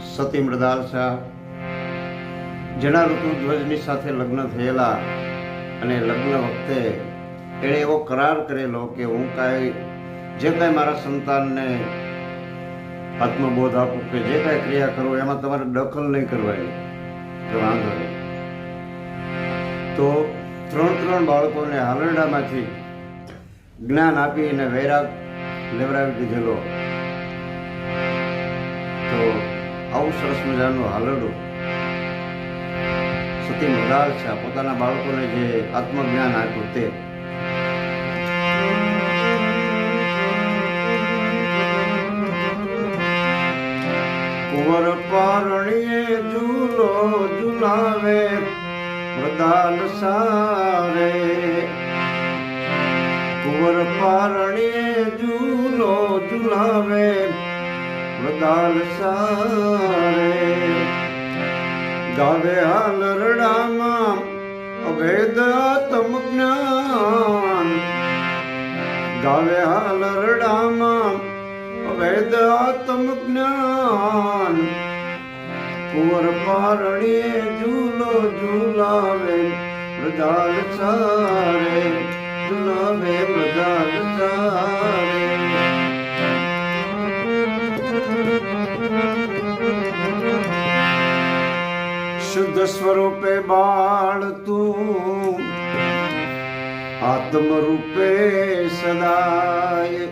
સતી મૃદાલ શાહ, જેના ઋતુધ્વજની સાથે લગ્ન થયેલા અને લગ્ન વખતે એણે એવો કરાર કરેલો કે હું જે કાંઈ મારા સંતાનને આત્મબોધ આપું કે જે કાંઈ ક્રિયા કરું એમાં તમારે દખલ નહીં કરવાની, તો વાંધો નહીં. તો 3 બાળકોને હાલરડામાંથી જ્ઞાન આપીને વૈરાગ લેવડાવી દીધેલો. તો આવું સરસ મજાનું હાલરડું સતી મૃદાલ શાહ પોતાના બાળકોને જે આત્મજ્ઞાન આપ્યું તે. કુંવર પારણીએ ઝૂલો ઝુલાવે મૃદાલ સારે, કુંવર પારણીએ ઝૂલો ઝુલાવે મૃદાલ સારે. ગાવે હાલરડામાં અભેદ આત્મ જ્ઞાન, ગાવે હાલરડામાં અભેદ આત્મ જ્ઞાન. કુંવર પારણીએ ઝૂલો ઝુલાવે મૃદાલ સારે, ઝુલાવે મૃદાલ સારે. શુદ્ધ સ્વરૂપે બાળ તું, આત્મ રૂપે સદાય.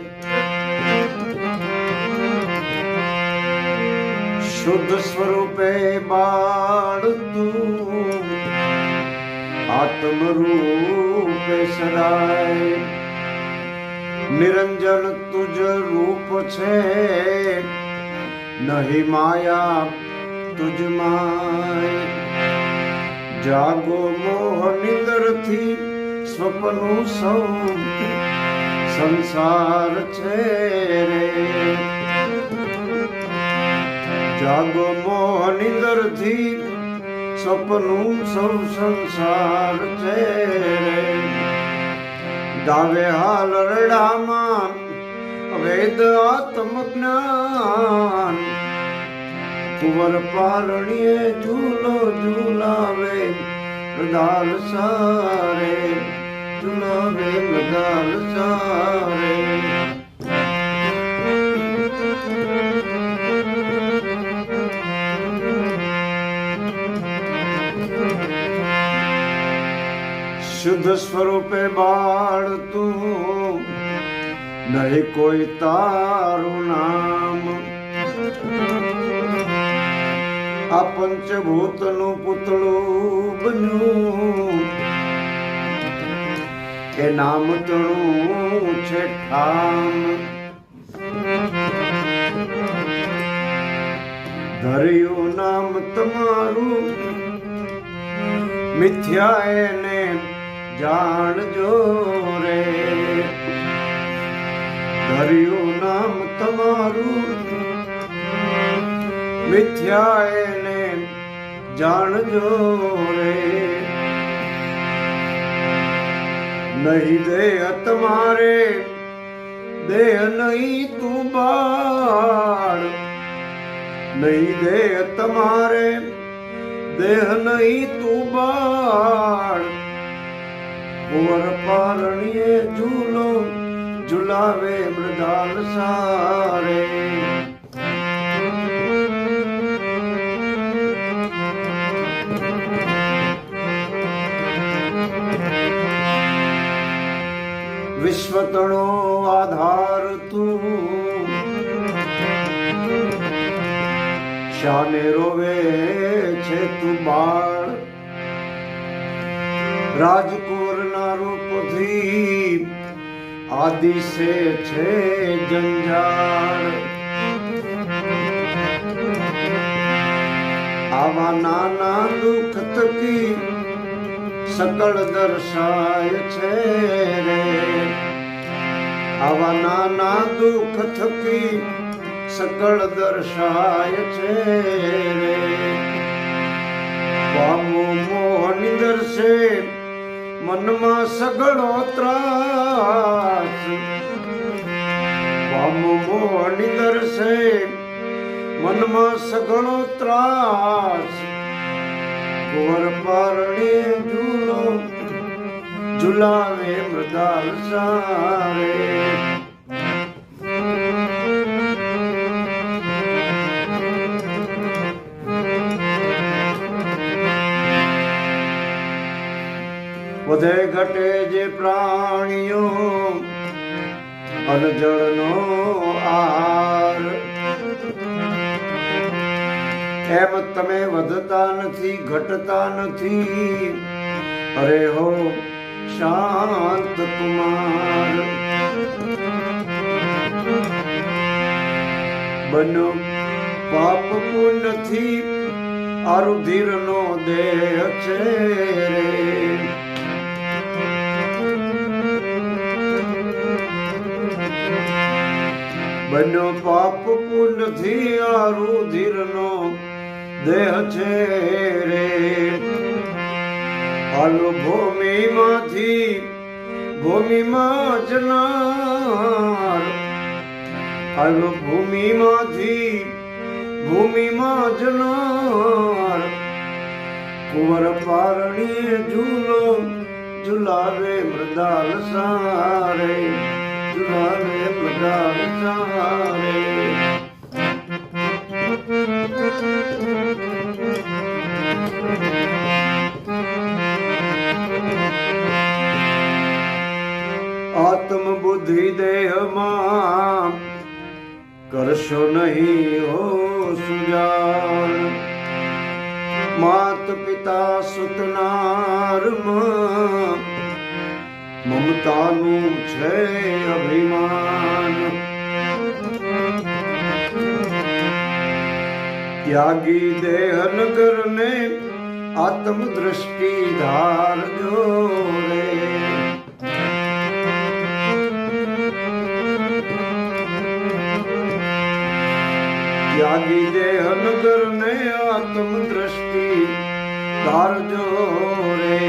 શુદ્ધ સ્વરૂપે બાળ તું, આત્મ રૂપે સદાય. નિરંજન તુજ રૂપ છે, નહીં માયા તુજ માય. જાગો મોહ નિંદરથી સ્વપ્નું સૌ સંસાર છે રે. જાગો મોહ નિંદરથી સ્વપ્નું સૌ સંસાર છે રે. ગાવે હાલરડામાં વેદ આત્મ જ્ઞાન. કુંવર પારણીએ ઝૂલો ઝુલાવે મૃદાલ સારે, ઝુલાવે મૃદાલ સારે. શુદ્ધ સ્વરૂપે બાળ તું, નહીં કોઈ તારું નામ. આ પંચભૂતનું પુતળું બન્યું, કે નામ તણું છે ઠામ. ધર્યું નામ તમારું મિથ્યા એને જાણજો રે. ધર્યું નામ તમારું મિથ્યા એને જાણજો રે. નહીં દેહ તમારે દેહ નહીં તું બાળ. નહીં દેહ તમારે દેહ નહીં તું બાળ. કુંવર પારણીએ ઝૂલો ઝુલાવે મૃદાલ સારે. વિશ્વતણો આધાર તું, શાને રોવે છે તું બાળ. રાજકુંવરના રૂપથી આદિ સે છે જંજાળ. આવા નાના દુઃખ થકી સકળ દર્શાય છે રે. આવા નાના દુઃખ થકી સકળ દર્શાય છે રે. પામો મોહ નિદર્શે મનમાં સગળો ત્રાસ. પામો મોહ નિદર્શે મનમાં સઘળો ત્રાસ કુંવર પારણી ઝૂલો ઝુલાવે મૃદાલ સારે વધે ઘટે જે પ્રાણીઓ અનજળનો આહાર એમ તમે વધતા નથી ઘટતા નથી અરે હો શાંત કુમાર બનો પાપ પુણ્યથી આરુધિરનો દેહ છે રે બનો પાપ પુણ્યથી આરુધિરનો દેહ છે રે હાલો ભૂમિમાંથી ભૂમિમાં જનાર હાલો ભૂમિમાંથી ભૂમિમાં જનાર કુંવર પારણીએ ઝૂલો ઝુલાવે મૃદાલ સારે ઝુલાવે મૃદાલ સારે આત્મ બુદ્ધિ દેહમાં કરશો નહીં હો સુજાન માત પિતા સુતનારમાં મમતાનું છે અભિમાન ત્યાગી દેહ નગરને આત્મ દ્રષ્ટિ ધારજો રે ત્યાગી દેહ નગરને આત્મ દ્રષ્ટિ ધારજો રે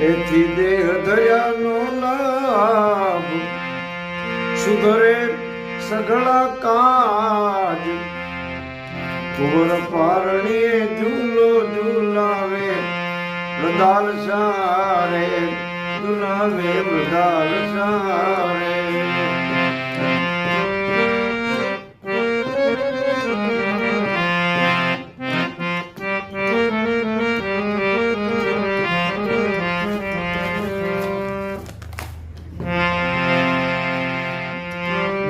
એથી દેહ ધર્યાનો લાભ સુધરે સઘળા કાજ કુંવર પારણીએ ઝૂલો ઝુલાવે મૃદાલ સારે ઝુલાવે મૃદાલ સારે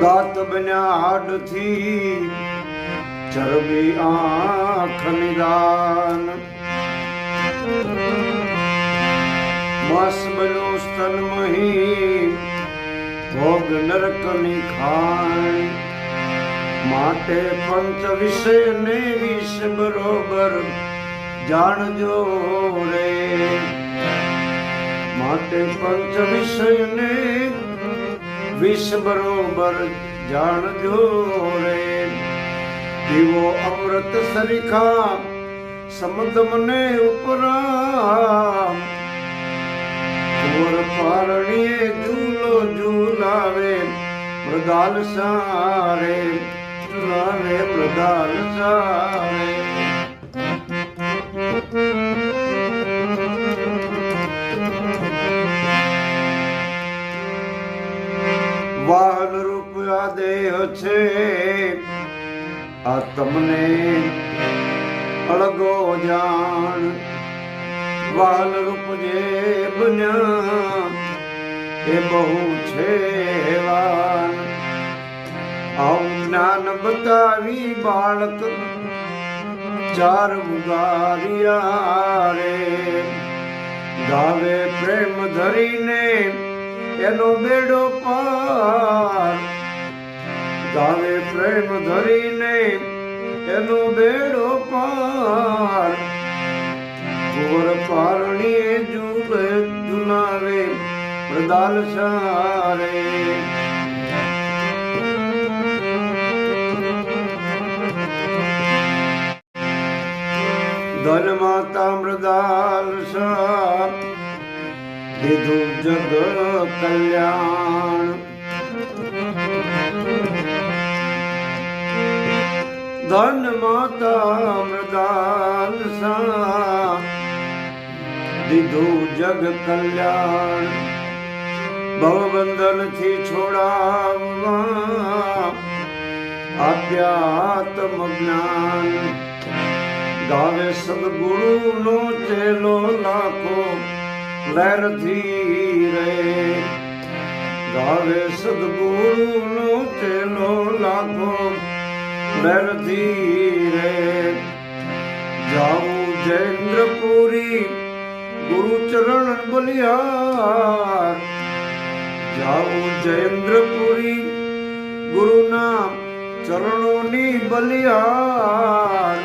દાંત બન્યા હાડથી ચરબી આંખ નિદાન માંસ બન્યો સ્તનમહી ભોગ નરકની ખાણ માટે પંચ વિષય ને વિષ બરોબર જાણજો રે માટે પંચ વિષય ને વિષ બરોબર જાણજો રે દીવો અમૃત સરીખા સમદ મને ઉપરામ કુંવર પારણીએ ઝૂલો ઝુલાવે મૃદાલ સારે ઝુલાવે મૃદાલ સારે વાહન રૂપ આ દેહ છે આ તમને અળગો જાણ વાહન રૂપ જે બન્યા એ બહુ છે વાન આવું જ્ઞાન બતાવી બાળક ચાર ઉગારિયા રે ગાવે પ્રેમ ધરીને એનો બેડો પાર ગાવે પ્રેમ ધરીને એનો બેડો પાર કુંવર પારણીએ ઝૂલે ઝુલાવે મૃદાલ સારે ધન માતા મૃદાલ સા દીધું જગ કલ્યાણ ધન માતા મૃદાલ સા દીધું જગ કલ્યાણ ભવબંધન થી છોડાવવા આધ્યાત્મ જ્ઞાન ગાવે સદગુરુ નો ચેલો લાખો લહેરથી રે ગાવે સદગુરુ નો ચેલો લાખો લહેરથી રે જાઉં જૈન્દ્રપુરી ગુરુ ચરણ બલિહાર જાઉં જૈન્દ્રપુરી ગુરુના ચરણોની બલિહાર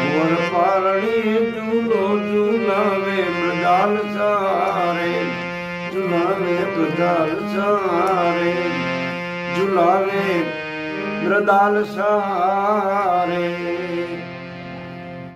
વર પારણી ઝૂલો ઝૂલાવે મૃદાલ સારે ઝૂલાવે મૃદાલ સારે ઝૂલાવે મૃદાલ સારે